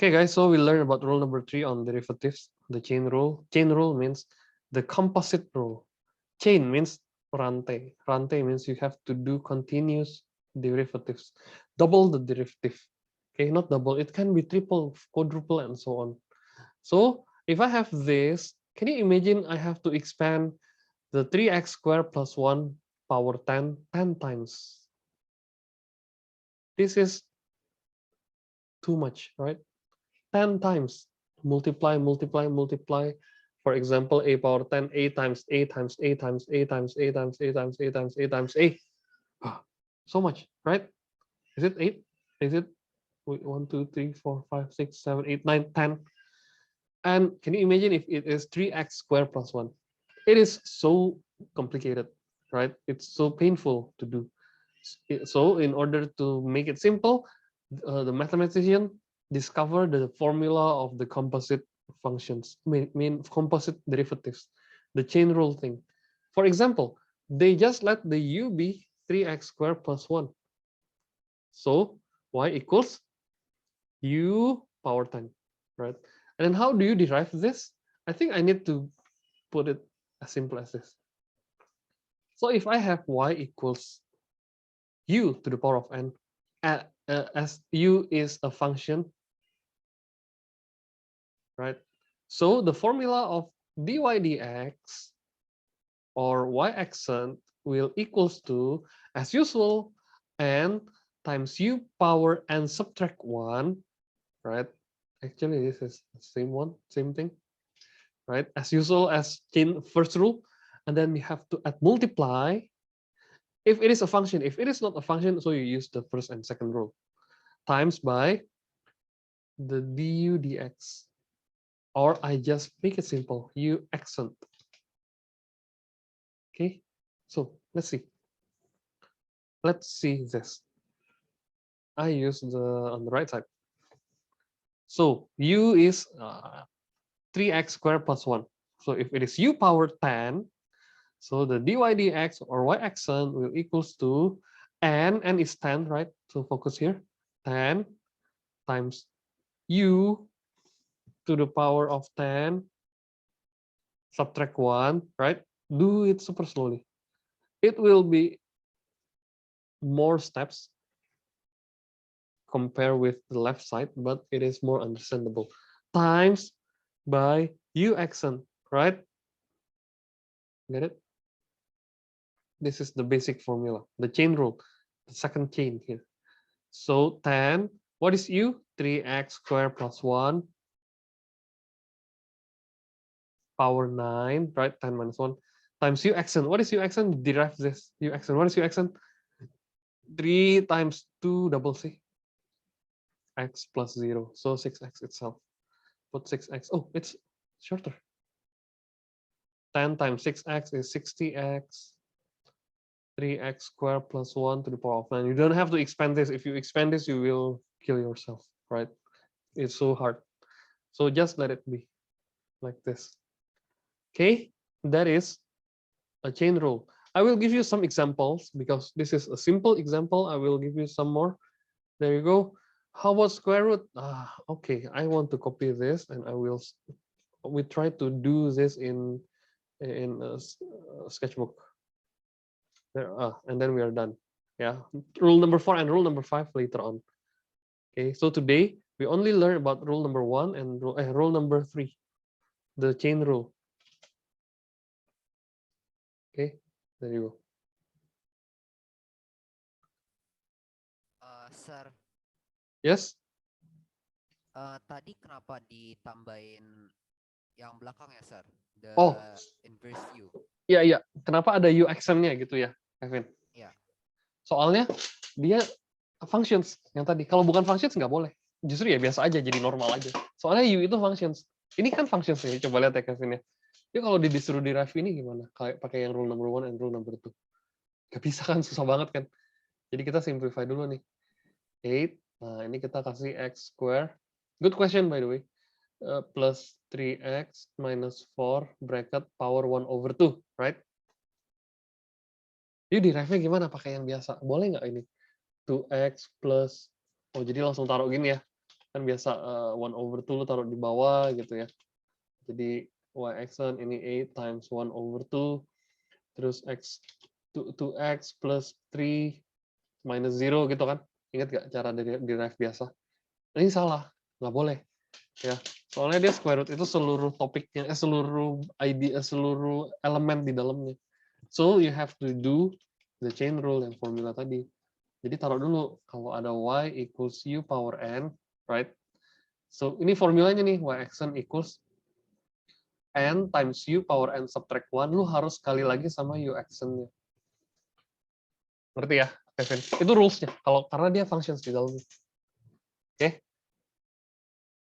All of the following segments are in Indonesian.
Okay, guys, so we learned about rule number 3 on derivatives, the chain rule. Chain rule means the composite rule. Chain means rantai. Rantai means you have to do continuous derivatives. Double the derivative. Okay, not double. It can be triple, quadruple, and so on. So if I have this, can you imagine I have to expand the 3x squared plus 1 power 10 times. This is too much, right? 10 times. Multiply, multiply, multiply. For example, a power 10, a times a times a times a times a times a times a times a times a. So much, right? Is it 8? Is it 1, 2, 3, 4, 5, 6, 7, 8, 9, 10? And can you imagine if it is 3x squared plus 1? It is so complicated, right? It's so painful to do. So in order to make it simple, the mathematician discovered the formula of the composite functions, mean composite derivatives, the chain rule thing. For example, they just let the u be 3x squared plus 1. So y equals u power 10, right? And then how do you derive this? I think I need to put it as simple as this. So if I have y equals u to the power of n, as u is a function, right? So the formula of dy dx or y accent will equals to, as usual, n times u power n subtract 1, right? Actually, this is the same one, same thing, right? As usual, as in first rule, and then you have to add multiply. If it is a function, if it is not a function, so you use the first and second rule, times by the du dx, or I just make it simple, u accent. Okay, so let's see. Let's see this. I use the on the right side. So u is 3x squared plus 1. So if it is u power 10, so the dy dx or y accent will equals to n is 10, right? So focus here, 10 times u to the power of 10 subtract 1, right? Do it super slowly. It will be more steps compare with the left side, but it is more understandable. Times by u accent, right? Get it? This is the basic formula, the chain rule, the second chain here. So 10, what is u? 3x squared plus 1 power 9, right? 10 minus 1 times u accent. What is u accent? Derive this. U accent. What is u accent? 3 times 2 double C. X plus 0. So 6x itself. Put 6x. Oh, it's shorter. 10 times 6x is 60x. 3x squared plus 1 to the power of 9. You don't have to expand this. If you expand this, you will kill yourself, right? It's so hard. So just let it be like this. Okay, that is a chain rule. I will give you some examples because this is a simple example. I will give you some more. There you go. How about square root? Okay, I want to copy this and I will. We try to do this in a sketchbook. There, and then we are done. Yeah, rule number 4 and rule number 5 later on. Okay, so today we only learn about rule number 1 and rule number 3, the chain rule. Okay, there you go. Sir, Yes. tadi kenapa ditambahin yang belakang ya, Sir? The Oh, inverse U. iya iya. Kenapa ada u accent-nya gitu ya, Kevin? Ya. Soalnya dia functions yang tadi. Kalau bukan functions nggak boleh. Justru ya biasa aja, jadi normal aja. Soalnya u itu functions. Ini kan functions ya. Coba lihat ya Kevin ya. Jadi kalau disuruh derive ini gimana? Kayak pakai yang rule number 1 and rule number 2. Gak bisa kan, susah banget kan. Jadi kita simplify dulu nih. 8. Nah, ini kita kasih x square. Good question by the way. Plus 3x minus 4 bracket power 1 over 2, right? Yuk derive-nya gimana? Pakai yang biasa. Boleh nggak ini? 2x plus, oh jadi langsung taruh gini ya. Kan biasa 1/2 lu taruh di bawah gitu ya. Jadi y xn ini 8 times 1/2, terus 2x plus 3 minus 0 gitu kan. Ingat gak cara derive biasa? Ini salah, nggak boleh. Ya, soalnya dia square root itu seluruh topiknya, seluruh idea, seluruh elemen di dalamnya. So you have to do the chain rule yang formula tadi. Jadi taruh dulu kalau ada y equals u power n, right? So ini formulanya nih, y xn equals n times u power n subtract 1, lu harus kali lagi sama u xn-nya. Ngerti ya, Kevin? Itu rules-nya. Kalau karena dia functions di dalamnya. Oke?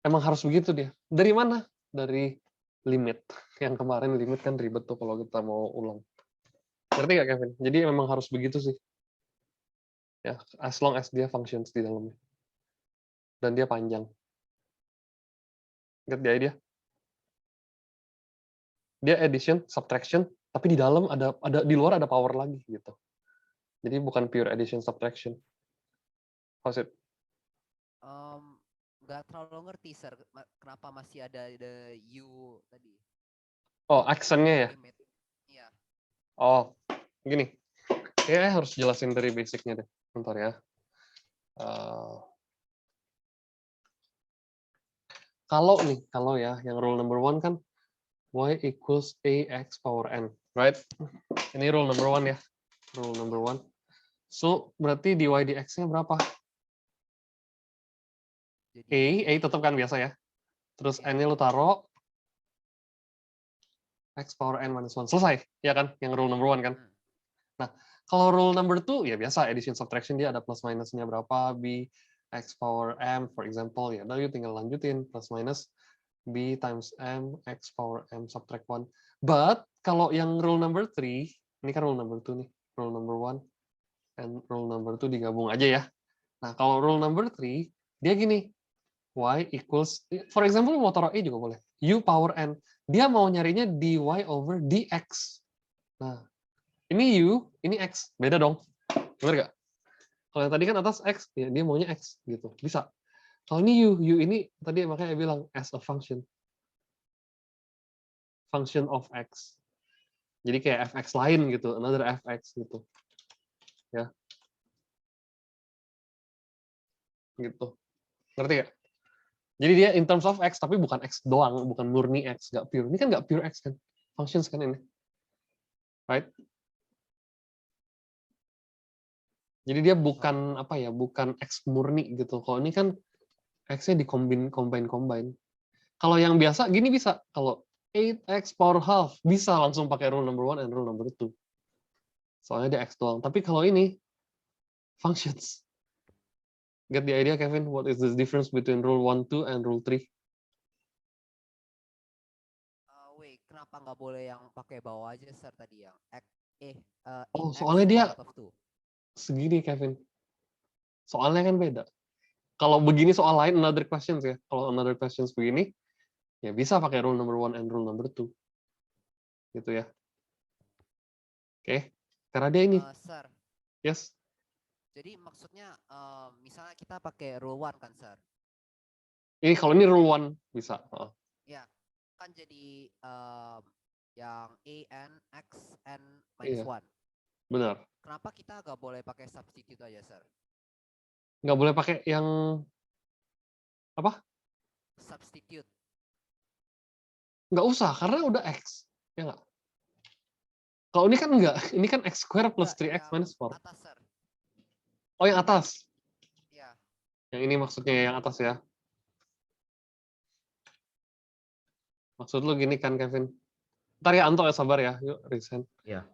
Emang harus begitu dia. Dari mana? Dari limit. Yang kemarin limit kan ribet tuh kalau kita mau ulang. Ngerti gak, Kevin? Jadi memang harus begitu sih. Ya, as long as dia functions di dalamnya. Dan dia panjang. Get the idea? Dia addition, subtraction, tapi di dalam ada di luar ada power lagi gitu. Jadi bukan pure addition subtraction. How's it? Nggak terlalu ngerti, sir. Kenapa masih ada the u tadi? Oh, actionnya ya? Limit. Iya. Oh, gini. Ya harus jelasin dari basicnya deh. Bentar ya. Kalau ya, yang rule number 1 kan y equals ax power n, right? Ini rule number 1 ya. Rule number 1. So, berarti dy dx-nya berapa? Jadi, A tetap kan biasa ya. Terus ya. n-nya lu taruh x power n minus 1. Selesai, ya kan? Yang rule number 1 kan? Nah, kalau rule number 2, ya biasa, addition subtraction dia ada plus minusnya berapa, b x power m, for example, ya udah you tinggal lanjutin, plus minus b times m, x power m subtract 1. But, kalau yang rule number 3, ini kan rule number 2 nih, rule number 1, and rule number 2 digabung aja ya. Nah, kalau rule number 3, dia gini, y equals, for example, mau taruh e juga boleh, u power n, dia mau nyarinya dy over dx. Nah, ini u, ini x, beda dong. Bener gak? Kalau yang tadi kan atas x, ya dia maunya x gitu, bisa. Kalau ini u ini tadi makanya bilang as a function of x. Jadi kayak fx lain gitu, another fx gitu. Ya. Gitu. Ngerti gak? Jadi dia in terms of x, tapi bukan x doang, bukan murni x, gak pure. Ini kan gak pure x kan, functions kan ini. Right? Jadi dia bukan apa ya, bukan x murni gitu. Kalau ini kan x-nya di combine. Kalau yang biasa gini bisa, kalau 8x power half bisa langsung pakai rule number 1 and rule number 2. Soalnya dia x doang. Tapi kalau ini functions. Get the idea, Kevin? What is the difference between rule 1, 2 and rule 3? Wait, kenapa nggak boleh yang pakai bawah aja, sir, tadi yang Oh, 8x soalnya dia power of 2. segini, Kevin. Soalnya kan beda. Kalau begini soal lain, another questions ya. Kalau another questions begini, ya bisa pakai rule number 1 and rule number 2. Gitu ya. Oke. Karena dia ini. Sir, Yes. jadi maksudnya misalnya kita pakai rule 1 kan, sir? Ini kalau ini rule 1 bisa. Ya, kan jadi yang a n x n Iya. minus 1. Benar. Kenapa kita nggak boleh pakai substitute aja, sir? Nggak boleh pakai yang apa? Substitute. Nggak usah, karena udah x. Ya nggak? Kalau ini kan enggak. Ini kan x square plus Nggak, 3x yang minus 4. atas, sir. Oh, yang atas. Ya. Yang ini maksudnya yang atas ya. Maksud lu gini kan, Kevin? Ntar ya, Anto ya, sabar ya. Yuk, resign. Iya.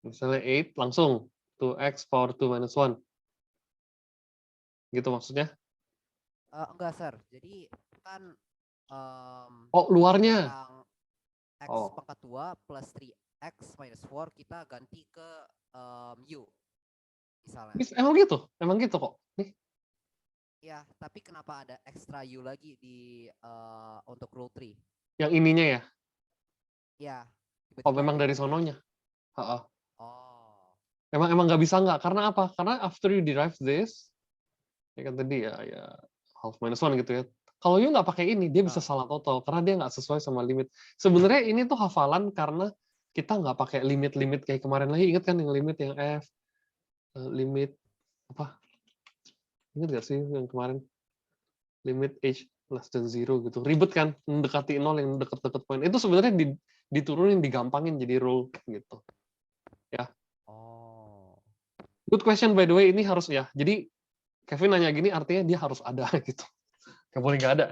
Misalnya 8, langsung 2x power 2 minus 1. Gitu maksudnya? Enggak, sir. Jadi kan Oh, luarnya. yang x Oh. pangkat 2 plus 3x minus 4 kita ganti ke u. Misalnya. Emang gitu? Emang gitu kok. Nih. Ya, tapi kenapa ada extra u lagi di untuk rule 3? Yang ininya ya? Ya. Oh, memang ada dari U-nya. sononya. Oh. Oh. Emang nggak bisa nggak? Karena apa? Karena after you derive this, ya kan tadi ya half minus 1 gitu ya. Kalau U nggak pakai ini, dia bisa salah total karena dia nggak sesuai sama limit. Sebenarnya ini tuh hafalan karena kita nggak pakai limit-limit kayak kemarin lagi. Ingat kan yang limit yang F, limit apa? Ingat nggak sih yang kemarin? Limit H less than 0 gitu. Ribet kan? Mendekati 0 yang deket-deket poin. Itu sebenarnya diturunin, digampangin jadi rule gitu. Ya. Oh. Good question by the way, ini harus ya. Jadi Kevin nanya gini artinya dia harus ada gitu. Nggak boleh nggak ada.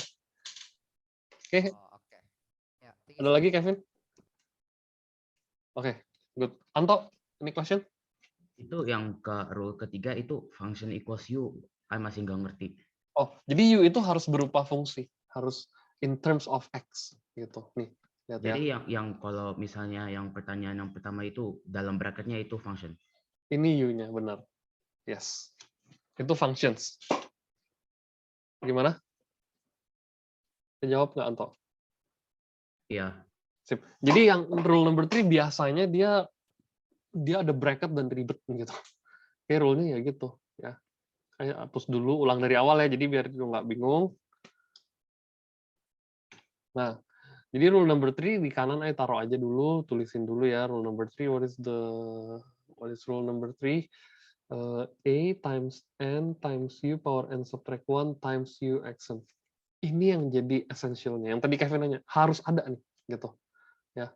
Oke, Oke. Ya, ada lagi Kevin? Oke, good. Anto, ini question? Itu yang ke rule ketiga itu function equals U. Saya masih nggak ngerti. Oh, jadi U itu harus berupa fungsi, harus in terms of X gitu. Nih, lihat ya. Jadi yang kalau misalnya yang pertanyaan yang pertama itu dalam bracketnya itu function. Ini U-nya benar. Yes. Itu functions. Gimana? Jawab nggak Anto? Iya. Sip. Jadi yang rule number 3 biasanya dia ada bracket dan ribet gitu. Kayak rule-nya ya gitu ya. Kayak hapus dulu, ulang dari awal ya, jadi biar lu nggak bingung. Nah, jadi rule number 3 di kanan ayo taruh aja dulu, tulisin dulu ya rule number 3. What is rule number 3? A times n times u power n subtract 1 times u xn. Ini yang jadi essentialnya. Yang tadi Kevin nanya, harus ada nih gitu. Ya.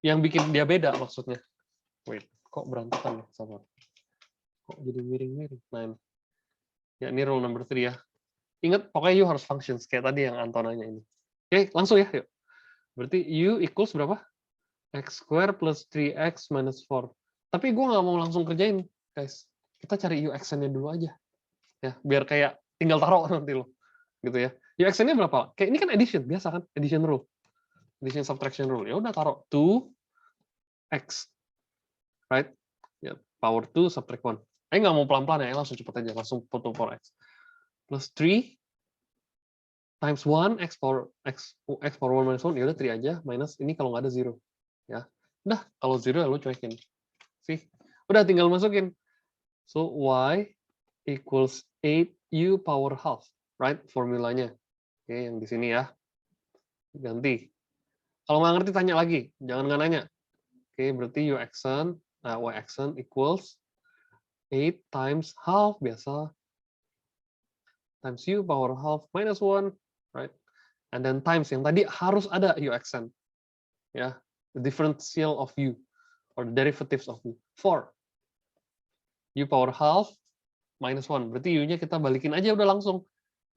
Yang bikin dia beda maksudnya. Wait, kok berantakan nih, sabar. Kok jadi miring-miring? Nah, ini. Ya, ini rule number 3 ya. Ingat, pokoknya U harus functions, kayak tadi yang Antonanya ini. Oke, langsung ya, yuk. Berarti U equals berapa? X square plus 3X minus 4. Tapi gue nggak mau langsung kerjain, guys. Kita cari U xn-nya dulu aja. Ya, biar kayak tinggal taruh nanti lo. Gitu ya. U xn-nya berapa? Kayak ini kan addition, biasa kan? Addition rule. Addition subtraction rule. Ya udah taruh 2X. Right? Ya, power 2 subtract 1. Nggak mau pelan-pelan ya, langsung cepet aja. Langsung put 4X. Plus 3 times 1 x power 1 minus 1 ya udah 3 aja minus ini kalau nggak ada 0 ya. Udah kalau 0 ya lu cuekin. Sih. Udah tinggal masukin. So y equals 8u power half, right? Formulanya. Oke, yang di sini ya. Ganti. Kalau nggak ngerti tanya lagi, jangan nggak nanya. Oke, berarti y xn equals 8 times half biasa times u power half minus 1, right? And then times yang tadi harus ada u xn. Ya, the differential of u or the derivatives of u. 4 u power half minus 1. Berarti u-nya kita balikin aja udah langsung.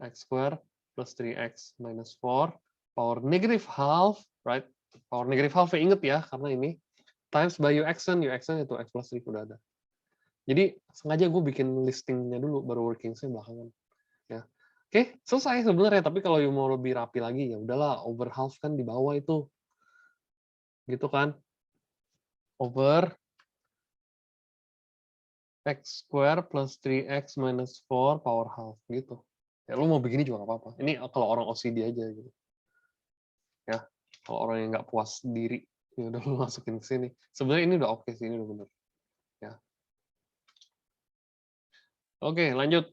X square plus 3x minus 4 power negative half, right? Power negative half inget ya karena ini times by u xn itu x plus 3 udah ada. Jadi sengaja gue bikin listingnya dulu baru working-nya belakangan. Ya. Oke, selesai sebenarnya. Tapi kalau you mau lebih rapi lagi ya udahlah over half kan di bawah itu. Gitu kan? Over x square plus 3x minus 4 power half gitu. Ya lu mau begini juga nggak apa-apa. Ini kalau orang OCD aja gitu. Ya, kalau orang yang nggak puas diri, ya udah lu masukin ke sini. Sebenarnya ini udah oke sih, ini udah bener. Ya. Oke, lanjut.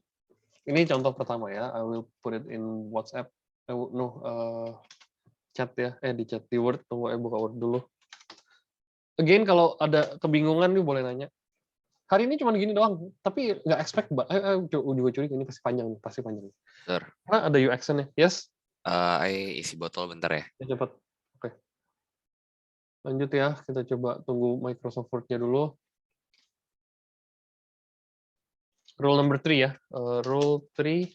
Ini contoh pertama ya. I will put it in WhatsApp. Chat ya. Di chat di Word. Tunggu buka Word dulu. Again, kalau ada kebingungan nih boleh nanya. Hari ini cuma gini doang, tapi nggak expect, Mbak. Juga curiga ini pasti panjang nih, pasti panjang. Bentar, Karena ada UX-nya. Yes? isi botol bentar ya. Ya, cepat. Oke. Lanjut ya, kita coba tunggu Microsoft Word-nya dulu. Rule number 3 ya. Rule 3,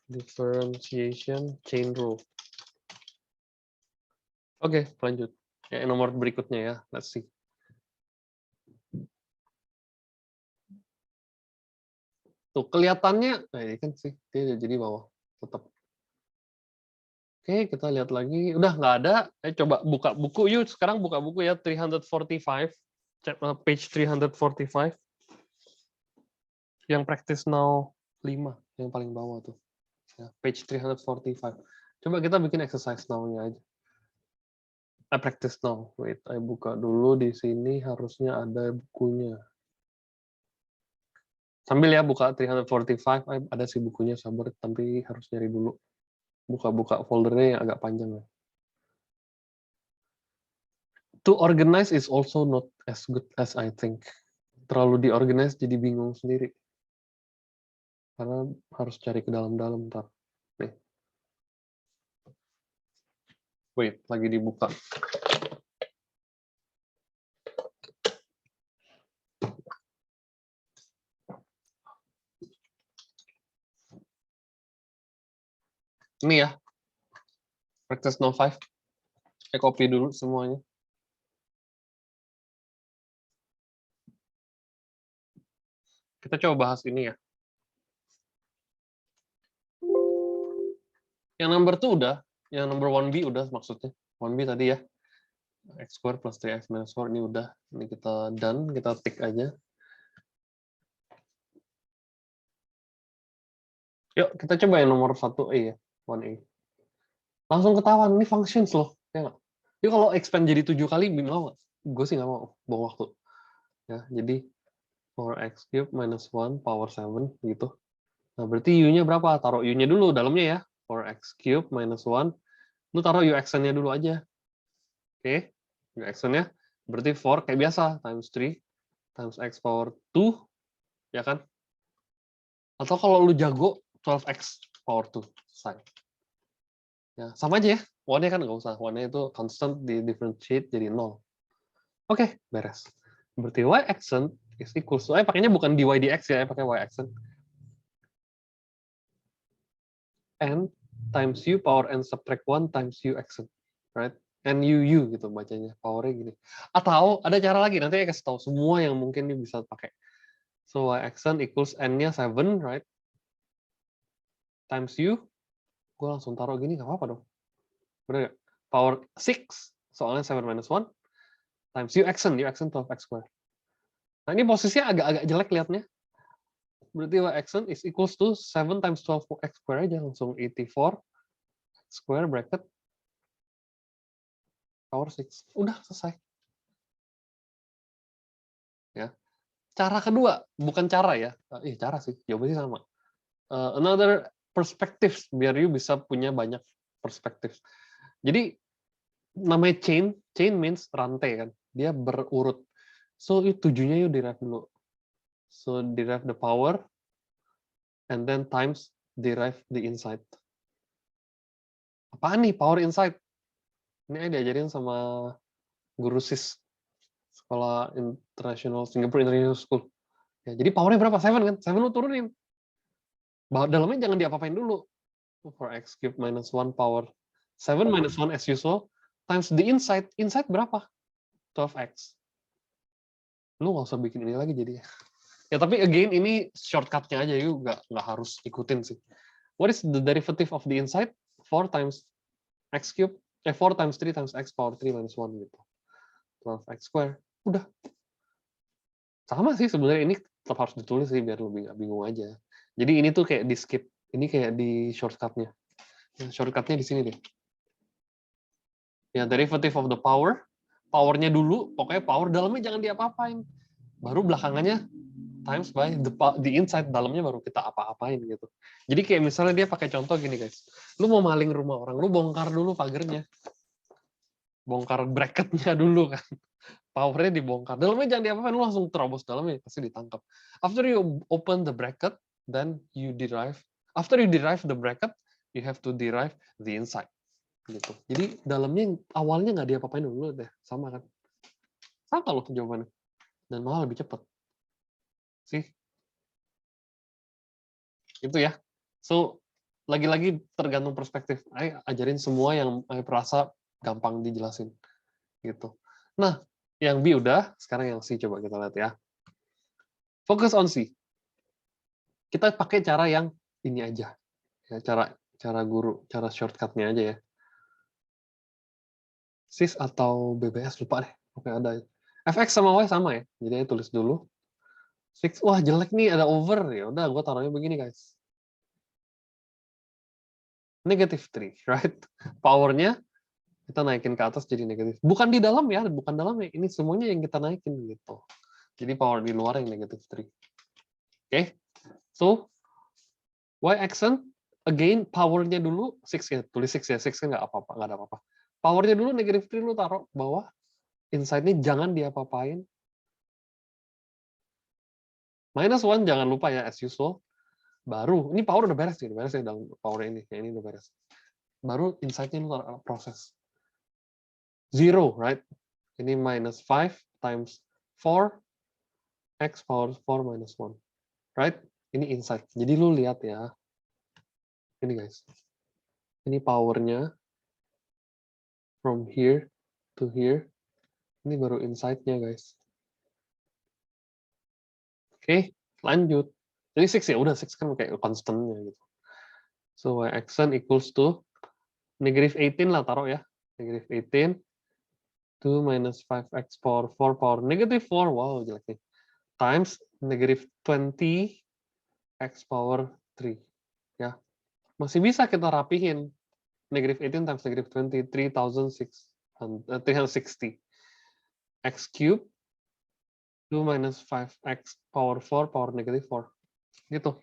differentiation chain rule. Oke, lanjut. Ya, nomor berikutnya ya. Let's see. Tuh, kelihatannya, nah ini kan sih, dia jadi bawah. Tetap. Oke, kita lihat lagi. Udah nggak ada. Coba buka buku yuk. Sekarang buka buku ya. 345. Page 345. Yang practice now 5. Yang paling bawah tuh. Ya, page 345. Coba kita bikin exercise now-nya aja. Practice now. Wait, saya buka dulu di sini. Harusnya ada bukunya. Sambil ya buka 345, ada sih bukunya, sabar, tapi harus nyari dulu. Buka-buka foldernya yang agak panjang ya. To organize is also not as good as I think. Terlalu diorganize jadi bingung sendiri. Karena harus cari ke dalam-dalam ntar. Nih. Wait, lagi dibuka. Ini ya. Practice No 5. Saya copy dulu semuanya. Kita coba bahas ini ya. Yang number 2 udah, yang number 1B udah maksudnya. 1B tadi ya. X square plus 3x minus 4 ini udah. Ini kita done, kita tick aja. Yuk, kita coba yang nomor 1A ya. 1A. Langsung ketahuan, ini functions loh. Ya nggak? Yuk kalau expand jadi 7 kali, mau nggak? Gue sih nggak mau, buang waktu. Ya, jadi 4x cube minus 1 power 7 gitu. Nah, berarti U-nya berapa? Taruh U-nya dulu dalamnya ya. 4x cube minus 1. Lu taruh U-nya dulu aja. Oke. U-nya berarti 4 kayak biasa. Times 3. Times x power 2. Ya kan? Atau kalau lu jago, 12x power 2. Selesai. Ya, sama aja ya. 1-nya kan nggak usah. 1-nya itu constant di differentiate jadi 0. Oke, beres. Berarti y accent is equals to, pakainya bukan dy dx ya, pakai y accent. N times u power n subtract 1 times u accent, right? N u gitu bacanya, powernya gini. Atau ada cara lagi, nanti saya kasih tahu semua yang mungkin ini bisa pakai. So y accent equals n-nya 7, right? Times u, gue langsung taruh gini, nggak apa-apa dong. Bener nggak? Power 6, soalnya 7 minus 1, times u accent 12x square. Nah ini posisinya agak-agak jelek liatnya. Berarti y accent is equals to 7 times 12x square aja, langsung 84 square bracket power 6. Udah selesai. Ya. Cara kedua, bukan cara ya. Cara sih, jawabannya sama. Another perspective, biar you bisa punya banyak perspektif. Jadi namanya chain means rantai kan. Dia berurut. So itu 7-nya you derive dulu. So derive the power and then times derive the inside. Apaan nih power inside? Ini diajarin sama guru SIS, Sekolah International Singapore International School. Ya, jadi powernya berapa? 7 kan? 7 lu turunin. Dalamnya jangan diapa-apain dulu. 4x cube minus 1 power 7 minus 1 as usual times the inside. Inside berapa? 12x. Lu nggak usah bikin ini lagi jadi. Ya tapi again ini shortcutnya aja, yuk nggak harus ikutin sih. What is the derivative of the inside? 4 times x cube, 4 times 3 times x power 3 minus 1 gitu. 12x square. Udah. Sama sih sebenarnya, ini tetap harus ditulis sih biar lebih nggak bingung aja. Jadi ini tuh kayak di skip. Ini kayak di shortcutnya. Shortcutnya di sini deh. Ya, derivative of the power. Powernya dulu, pokoknya power dalamnya jangan diapa-apain. Baru belakangannya times by the inside, dalamnya baru kita apa-apain gitu. Jadi kayak misalnya dia pakai contoh gini guys. Lu mau maling rumah orang, lu bongkar dulu pagernya. Bongkar bracketnya dulu kan. Powernya dibongkar. Dalamnya jangan diapa-apain, lu langsung terobos dalamnya, pasti ditangkap. After you open the bracket, then you derive. After you derive the bracket, you have to derive the inside. Gitu. Jadi dalamnya awalnya nggak diapa-apain dulu deh, sama kan? Sama loh jawabannya. Dan malah lebih cepat. Sih. Itu ya. So, lagi-lagi tergantung perspektif. Ayo ajarin semua yang Ayo perasa gampang dijelasin. Gitu. Nah, yang B udah, sekarang yang C coba kita lihat ya. Fokus on C. Kita pakai cara yang ini aja. Ya, cara guru, cara shortcutnya aja ya. SIS atau BBS lupa deh. Oke, ada. FX sama Y sama ya. Jadi tulis dulu. 6, wah jelek nih ada over. Ya udah gue taruhnya begini guys. Negative 3, right? Powernya kita naikin ke atas jadi negatif. Bukan di dalam ya, bukan dalam ya. Ini semuanya yang kita naikin gitu. Jadi power di luar yang negatif 3. Oke, so y action again powernya dulu 6 ya, tulis 6 ya, 6 kan nggak apa-apa, nggak ada apa-apa. Powernya dulu negatif 3 lu taruh bawah, inside-nya jangan diapa-apain. -1 jangan lupa ya as usual. Baru ini power udah beres ya dalam power ini, ya ini udah beres. Baru inside-nya lu taruh proses. 0, right? Ini -5 times 4 x power 4 minus 1. Right? Ini inside. Jadi lu lihat ya. Ini guys. Ini powernya from here to here. Ini baru inside-nya guys. Oke, lanjut. Jadi 6 ya, udah 6 kan kayak constant-nya gitu. So y action equals to -18 lah taruh ya. -18 2 minus 5x power 4 power -4, wow jelek nih. Times -20 x power 3. Ya. Masih bisa kita rapihin. -18 times -20, 360. X cube 2 minus 5x power 4 power -4. Gitu.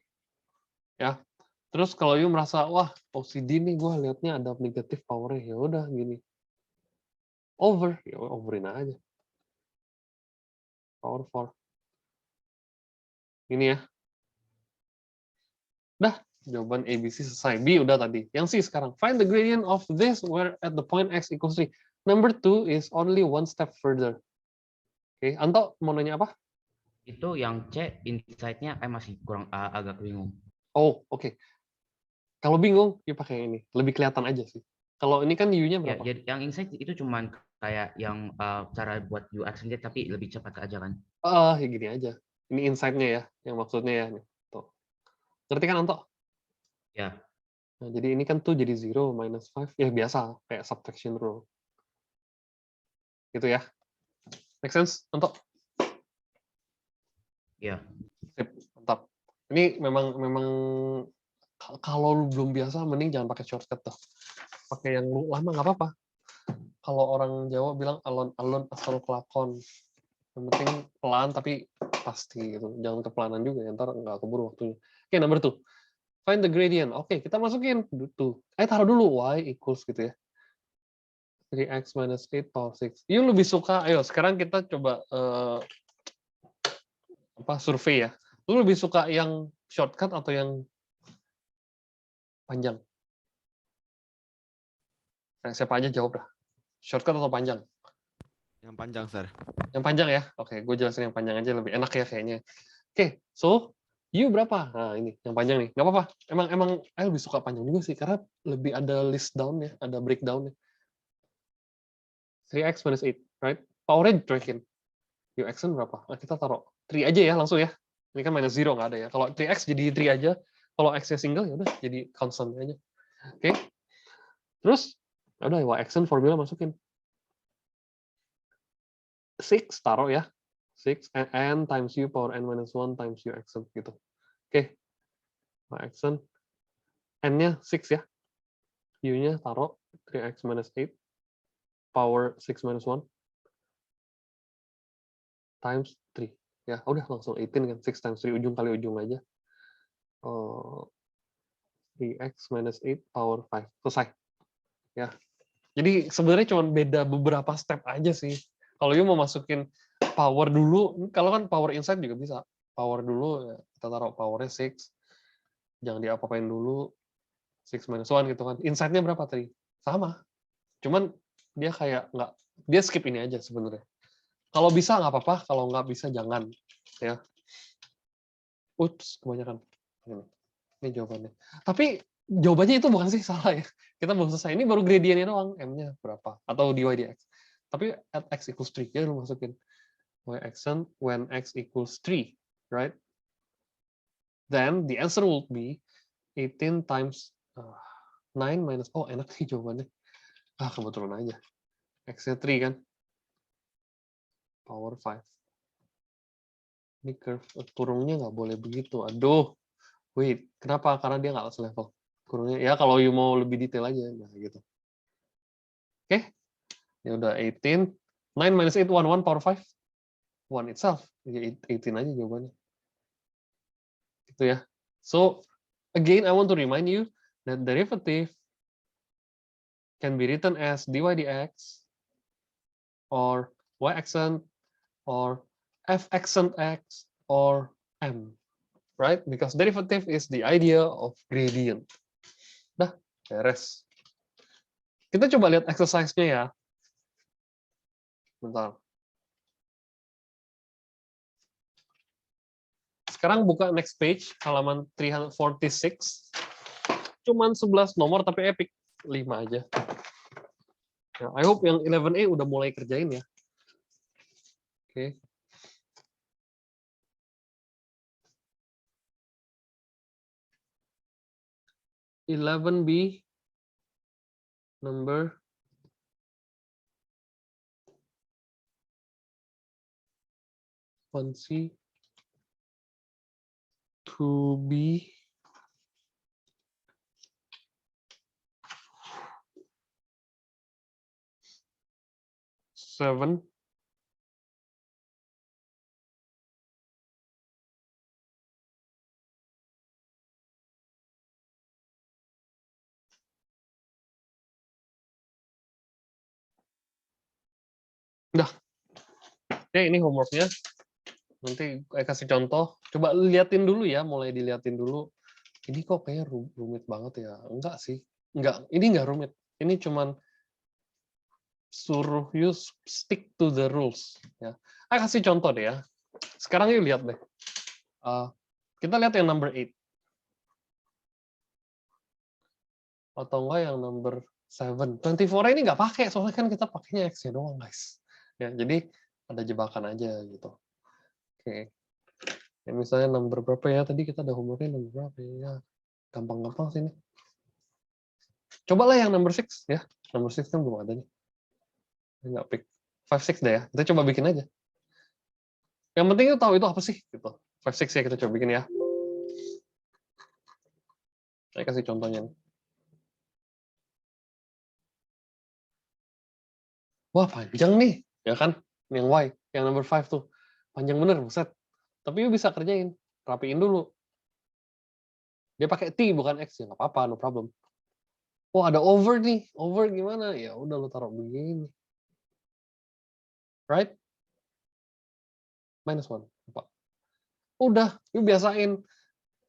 Ya. Terus kalau you merasa, wah OCD nih gue liatnya ada negatif powernya, ya udah gini. Ya overin aja. Power 4. Ini ya. Dah, jawaban ABC selesai. B udah tadi. Yang C sekarang. Find the gradient of this where at the point x equals 3. Number 2 is only one step further. Oke, Anto mau nanya apa? Itu yang C inside-nya masih kurang agak bingung. Oh, oke. Kalau bingung, you pakai ini. Lebih kelihatan aja sih. Kalau ini kan U-nya Ya, berapa? jadi yang inside itu cuman kayak yang cara buat U action dia tapi lebih cepat aja kan. Ya gini aja. Ini inside-nya ya, yang maksudnya ya. Tuh. Ngerti kan Anto? Ya. Nah, jadi ini kan tuh jadi 0 minus 5. Ya biasa, kayak subtraction rule. Gitu ya. Make sense, Anto? Ya. Sip, mantap. Ini memang kalau lu belum biasa, mending jangan pakai shortcut tuh. Pakai yang lama nggak apa-apa. Kalau orang Jawa bilang alon-alon asal kelakon. Yang penting pelan tapi pasti gitu. Jangan kepelanan juga, ya, ntar nggak keburu waktunya. Oke, number 2. Find the gradient. Oke, kita masukin tuh. Taruh dulu y equals gitu ya. 3x minus 8 power 6. You lebih suka, ayo sekarang kita coba survei ya. Lu lebih suka yang shortcut atau yang panjang? Nah, siapa aja jawab dah. Shortcut atau panjang? Yang panjang, Sir. Yang panjang ya? Oke, gue jelasin yang panjang aja lebih enak ya kayaknya. Oke, so you berapa? Nah, ini yang panjang nih. Nggak apa-apa. Emang saya lebih suka panjang juga sih karena lebih ada list down ya, ada breakdown ya. 3x minus 8, right? Powernya dicuekin. You action berapa? Nah, kita taruh 3 aja ya langsung ya. Ini kan minus 0 nggak ada ya. Kalau 3x jadi 3 aja. Kalau x-nya single ya udah jadi constant aja. Oke. Terus udah y action formula masukin. 6 taruh ya. 6 n times u power n minus 1 times u action gitu. Oke. Y action n-nya 6 ya. U-nya taruh 3x minus 8 power 6 minus 1 times 3. Ya, udah langsung 18 kan. 6 times 3 ujung kali ujung aja. 3x minus 8 power 5. Selesai. Ya. Jadi sebenarnya cuma beda beberapa step aja sih. Kalau you mau masukin power dulu, kalau kan power inside juga bisa. Power dulu, ya, kita taruh powernya 6. Jangan diapa-apain dulu. 6 minus 1 gitu kan. Inside-nya berapa tadi? Sama. Cuman dia kayak nggak, dia skip ini aja sebenarnya. Kalau bisa nggak apa-apa, kalau nggak bisa jangan. Ya. Ups, kebanyakan. Ini jawabannya. Tapi jawabannya itu bukan sih salah ya. Kita belum selesai. Ini baru gradientnya doang. M-nya berapa? Atau dy dx. Tapi at x equals 3. Ya lu masukin. Y action when x equals 3. Right? Then the answer would be 18 times 9 minus. Oh, enak sih jawabannya. Kebetulan aja. X-nya 3 kan. Power 5. Ini curve kurungnya nggak boleh begitu. Aduh. Wait, kenapa? Karena dia nggak selevel. Kurungnya, ya kalau you mau lebih detail aja. Nah, gitu. Oke. Ya udah 18. 9 minus 8, 1 power 5. 1 itself. Ya 18 aja jawabannya. Tuh ya. So, again, I want to remind you that derivative can be written as dy dx, or y accent, or f accent x, or m. Right? Because derivative is the idea of gradient. Dah, beres. Kita coba lihat exercise-nya ya. Bentar. Sekarang buka next page, halaman 346. Cuman 11 nomor, tapi epic. 5 aja. Nah, I hope yang 11A udah mulai kerjain ya. Oke. 11B number 1C 2B 7 udah. Oke, ini homeworknya. Nanti saya kasih contoh. Coba liatin dulu ya, mulai diliatin dulu. Ini kok kayaknya rumit banget ya. Enggak sih. Enggak, ini enggak rumit. Ini cuman suruh you stick to the rules. Ya. Saya kasih contoh deh ya. Sekarang yuk lihat deh. Kita lihat yang number 8. Atau enggak yang number 7. 24 ini nggak pakai, soalnya kan kita pakainya X-nya doang, guys. Ya, jadi ada jebakan aja gitu. Oke. Ya, misalnya number berapa ya? Tadi kita ada homeworknya number berapa ya? Gampang-gampang sini. Cobalah yang number 6 ya. Number 6 kan belum ada nih. Nggak pick. 5, 6 deh ya. Kita coba bikin aja. Yang penting itu tahu itu apa sih gitu. 5, 6 ya kita coba bikin ya. Saya kasih contohnya nih. Wah, panjang nih, ya kan? Yang Y, yang number 5 tuh. Panjang bener, buset. Tapi you bisa kerjain. Rapiin dulu. Dia pakai T bukan X, ya nggak apa-apa, no problem. Oh, ada over nih. Over gimana? Ya udah lo taruh begini. Right? -1. Apa? Udah, you biasain.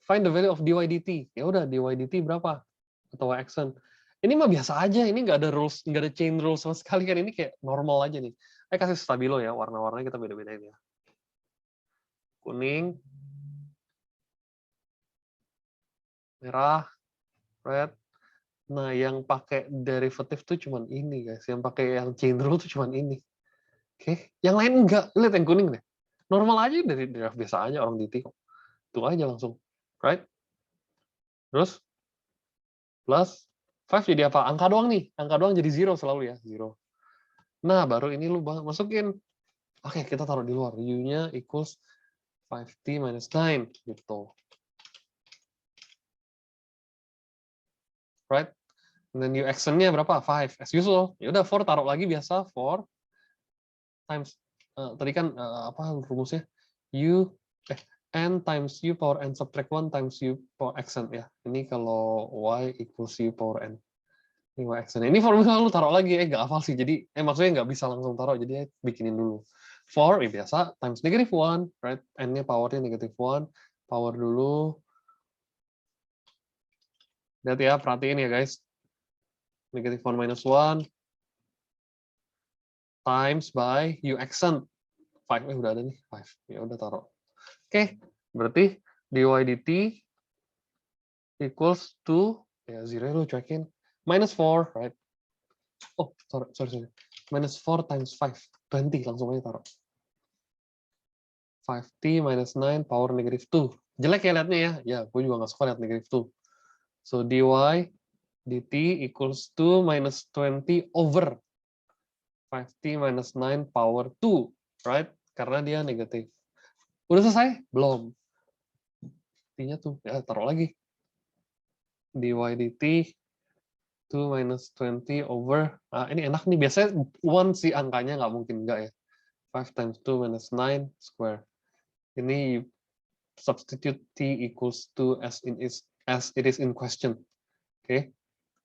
Find the value of dy dt. Ya udah, dy dt berapa? Atau y accent. Ini mah biasa aja, ini nggak ada rules, nggak ada chain rules sama sekali kan, ini kayak normal aja nih. Saya kasih stabilo ya, warna-warnanya kita beda-bedain ya. Kuning, merah, red. Nah, yang pakai derivatif tuh cuman ini guys, yang pakai yang chain rule tuh cuman ini. Oke, yang lain enggak. Lihat yang kuning deh. Normal aja dari biasa aja orang DT kok. Itu aja langsung, right? Terus plus 5 jadi apa? Angka doang nih. Angka doang jadi 0 selalu ya, 0. Nah, baru ini lu masukin. Oke, kita taruh di luar. U-nya equals 5t minus 9 gitu. Right? Dan U accent-nya berapa? 5 as usual. Ya udah 4 taruh lagi biasa 4 times tadi kan apa rumusnya? N times U power N subtract 1 times U power accent ya. Ini kalau Y equals U power N. Ini Y accent. Ini formula lu taruh lagi, nggak hafal sih. Jadi, maksudnya nggak bisa langsung taruh, jadi bikinin dulu. 4, biasa, times negative 1, right? N-nya powernya negative 1, power dulu. Lihat ya, perhatiin ya guys. Negative 1 minus 1, times by U accent. 5, udah ada nih, 5. Ya udah taruh. Oke, berarti dy dt equals to, ya 0 lu cuekin, minus 4, right? Oh, sorry. Minus 4 times 5, 20, langsung aja taruh. 5t minus 9 power negative 2. Jelek ya liatnya ya? Ya, gue juga nggak suka lihat negative 2. So, dy dt equals to minus 20 over 5t minus 9 power 2, right? Karena dia negatif. Udah selesai? Belum. T-nya tuh, ya taruh lagi. Dy dt 2 minus 20 over, ini enak nih, biasanya 1 sih angkanya, nggak mungkin enggak ya. 5 times 2 minus 9 square. Ini substitute t equals 2 as it is in question. Okay,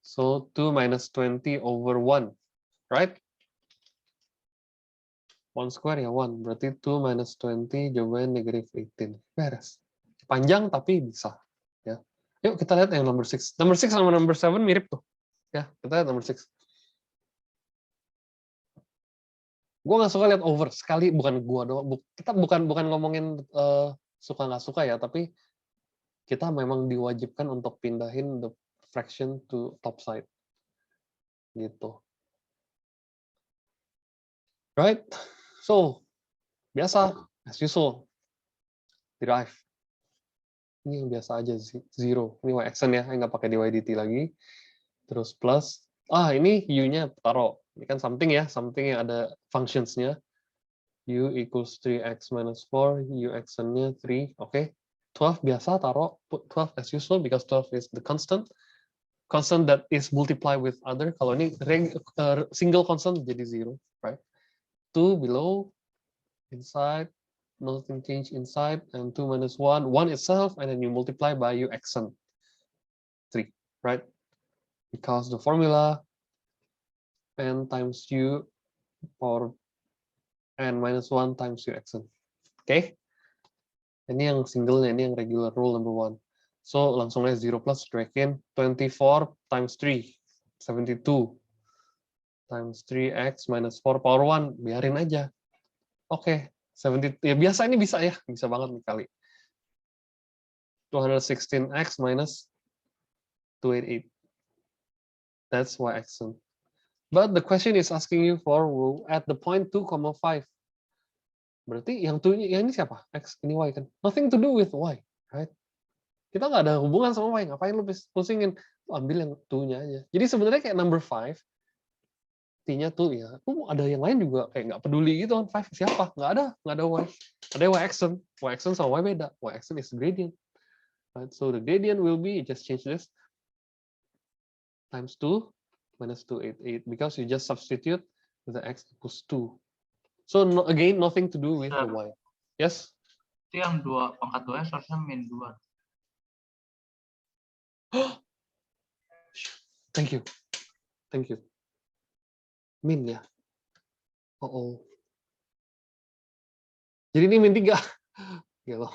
so 2 minus 20 over 1, right? 1 square ya 1, berarti 2 minus 20 jawabannya negative 18. Beres. Panjang tapi bisa. Ya. Yuk kita lihat yang number 6. Number 6 sama number 7 mirip tuh. Ya, kita lihat number 6. Gue nggak suka lihat over sekali, bukan gua doang. Kita bukan ngomongin suka nggak suka ya, tapi kita memang diwajibkan untuk pindahin the fraction to top side, gitu. Right? So biasa, as usual, derive. Ini yang biasa aja sih, 0. Ini y-action ya, nggak pakai dy/dt lagi. Terus plus, ini u-nya taruh. Ini kan something ya, something yang ada functions-nya. U equals 3x minus 4, u-action-nya 3, oke. 12 biasa taruh, put 12 as usual, because 12 is the constant that is multiply with other. Kalau ini single constant jadi 0, right? 2 below, inside, nothing change inside, and 2 minus 1, 1 itself, and then you multiply by u-action 3, right? Because the formula n times u power n minus 1 times u-action. Oke? Ini yang single-nya, ini yang regular rule number 1. So, langsung aja 0 plus, drag in, 24 times 3, 72, times 3x minus 4 power 1, biarin aja. Oke, 70, ya biasa ini bisa ya, bisa banget nih kali. 216x minus 288. That's y-action. But the question is asking you for at the point 2,5. Berarti yang ini siapa? X, ini Y kan? Nothing to do with Y, right? Kita nggak ada hubungan sama Y, ngapain lu pusingin? Ambil yang 2-nya aja. Jadi sebenarnya kayak number 5, T-nya 2 ya. Ada yang lain juga kayak nggak peduli gitu kan. 5 siapa? Nggak ada Y. Ada Y-action. Y-action sama Y beda. Y-action is gradient. Right? So the gradient will be, just change this, times 2 minus 288, because you just substitute the X equals 2. So again, nothing to do with the Y. Yes? Itu yang 2 pangkat 2 seharusnya min 2. Thank you. Thank you. Min ya? Oh. Jadi ini min 3. Gitu.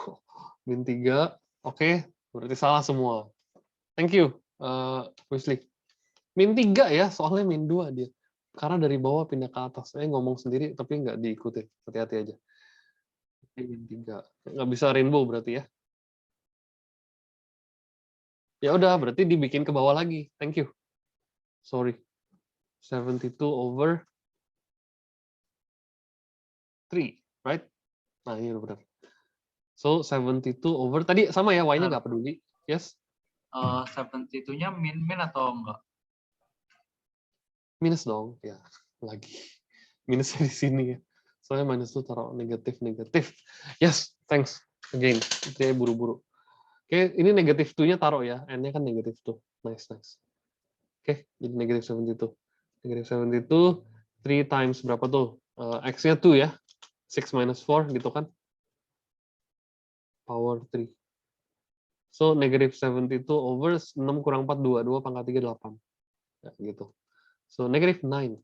Min 3. Oke, berarti salah semua. Thank you, Wesley. Min 3 ya, soalnya min 2 dia. Karena dari bawah pindah ke atas. Saya ngomong sendiri, tapi nggak diikutin. Hati-hati aja. Min 3. Nggak bisa rainbow berarti ya. Ya udah, berarti dibikin ke bawah lagi. Thank you. Sorry. 72 over 3, right? Nah, ini udah benar. So, 72 over, tadi sama ya, Y-nya nggak peduli. Yes? 72-nya min atau enggak? Minus dong, ya. Lagi. Minusnya di sini ya. Soalnya minus itu taruh negatif. Yes, thanks. Again, itu buru-buru. Oke, ini negatif 2-nya taruh ya. N-nya kan negatif 2. Nice. Oke, jadi negatif 72. Negatif 72, 3 times berapa tuh? X-nya 2 ya. 6 minus 4 gitu kan. Power 3. So, negatif 72 over 6 kurang 4, 2. 2 pangkat 3, 8. Ya, gitu. So, negatif 9.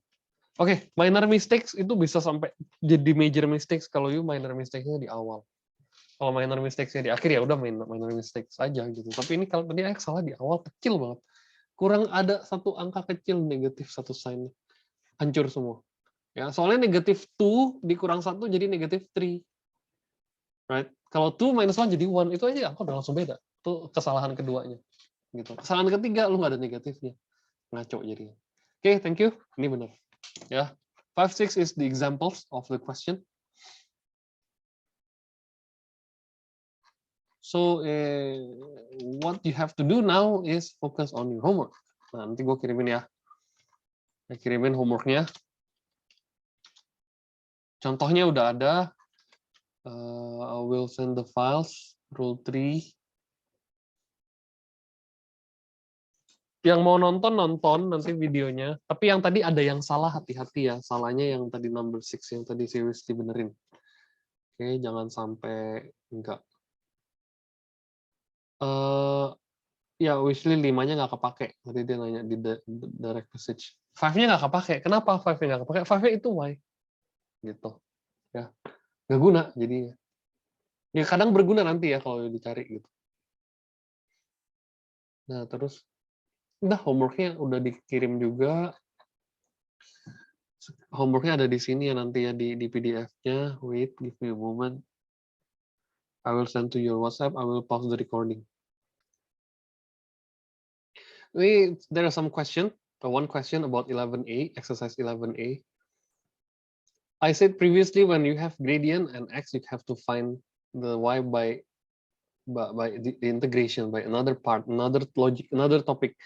Oke, minor mistakes itu bisa sampai jadi major mistakes kalau you minor mistakes-nya di awal. Kalau minor mistakes-nya di akhir ya udah minor mistakes aja gitu. Tapi ini kalau tadi X salah di awal kecil banget. Kurang ada satu angka kecil negatif satu sign. Hancur semua. Ya, soalnya negatif 2 dikurang 1 jadi negatif 3. Right? Kalau 2 minus 1 jadi 1, itu aja angka udah langsung beda. Itu kesalahan keduanya. Gitu. Kesalahan ketiga lu nggak ada negatifnya. Ngaco jadinya. Oke, thank you. Ini benar. Ya. 5, 6 is the examples of the question. So, what you have to do now is focus on your homework. Nah, nanti gue kirimin ya. Saya kirimin homeworknya. Contohnya udah ada. I will send the files. Rule 3. Yang mau nonton nanti videonya. Tapi yang tadi ada yang salah, hati-hati ya. Salahnya yang tadi number 6 yang tadi seriously benerin. Oke, jangan sampai enggak. Ya, Weasley 5-nya nggak kepake. Tadi dia nanya di direct message. 5-nya nggak kepake. Kenapa 5-nya nggak kepake? 5-nya itu Y. Gitu. Ya. Nggak guna jadinya. Ya kadang berguna nanti ya kalau dicari gitu. Nah, terus udah homework-nya udah dikirim juga. Homework-nya ada di sini ya nanti ya di PDF-nya. Wait, give me a moment. I will send to your WhatsApp. I will pause the recording. There are some question. One question about 11A, exercise 11A. I said previously when you have gradient and x, you have to find the y by the integration, by another part, another logic, another topic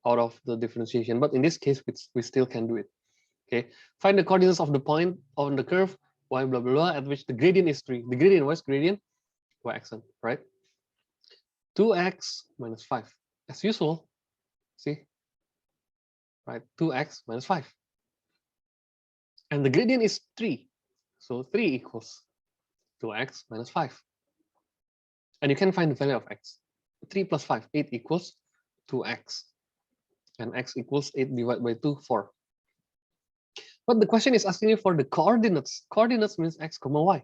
out of the differentiation. But in this case, we still can do it. Okay, find the coordinates of the point on the curve y blah blah blah at which the gradient is 3. The gradient, what's gradient? Y accent, right? 2x minus 5. As usual, see, right? 2x minus 5. And the gradient is 3. So 3 equals 2x minus 5. And you can find the value of x. 3 plus 5, 8 equals 2x. And x equals 8 divided by 2, 4. But the question is asking you for the coordinates. Coordinates means x, y.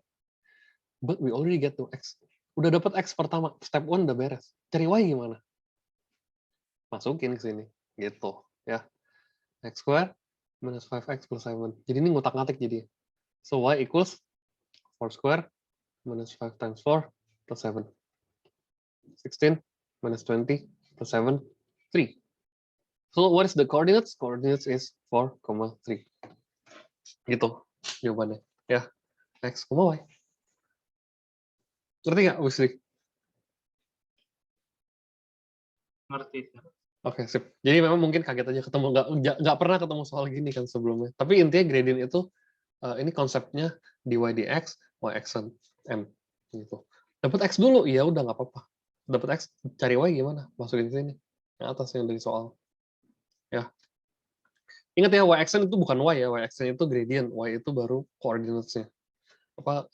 But we already get to x. Udah dapat x pertama, step 1 udah beres. Cari y gimana? Masukin ke sini, gitu ya. X square minus 5x plus 7. Jadi ini ngutak-ngatik jadi. So y equals 4 square minus 5 times 4 plus 7. 16 minus 20 plus 7, 3. So what is the coordinates? Coordinates is 4, 3. Gitu jawabannya. Ya, x, y. Ngerti nggak, Wesley? Ngerti, Sir. Oke, sip. Jadi memang mungkin kaget aja ketemu, nggak pernah ketemu soal gini kan sebelumnya. Tapi intinya gradient itu, ini konsepnya dy dx, y accent m. Gitu. Dapat x dulu, ya udah nggak apa-apa. Dapat x, cari y gimana? Masukin ke sini. Yang atas yang dari soal. Ya. Ingat ya, y accent itu bukan y ya, y accent itu gradient, y itu baru coordinates-nya. Apa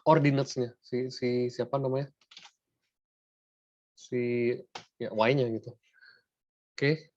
ordinates-nya? Si siapa namanya? Si ya y-nya gitu. Oke.